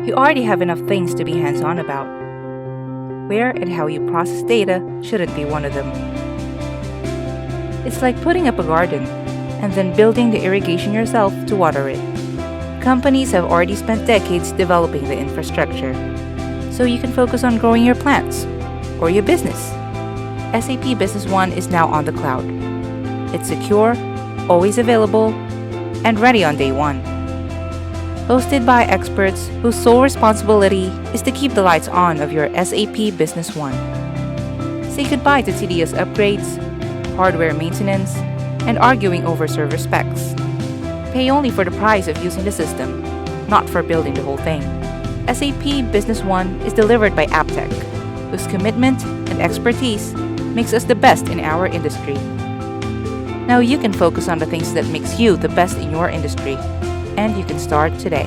You already have enough things to be hands-on about. Where and how you process data shouldn't be one of them. It's like putting up a garden and then building the irrigation yourself to water it. Companies have already spent decades developing the infrastructure, so you can focus on growing your plants or your business. SAP Business One is now on the cloud. It's secure, always available, and ready on day one. Hosted by experts whose sole responsibility is to keep the lights on of your SAP Business One. Say goodbye to tedious upgrades, hardware maintenance, and arguing over server specs. Pay only for the price of using the system, not for building the whole thing. SAP Business One is delivered by APPTech, whose commitment and expertise makes us the best in our industry. Now you can focus on the things that makes you the best in your industry, and you can start today.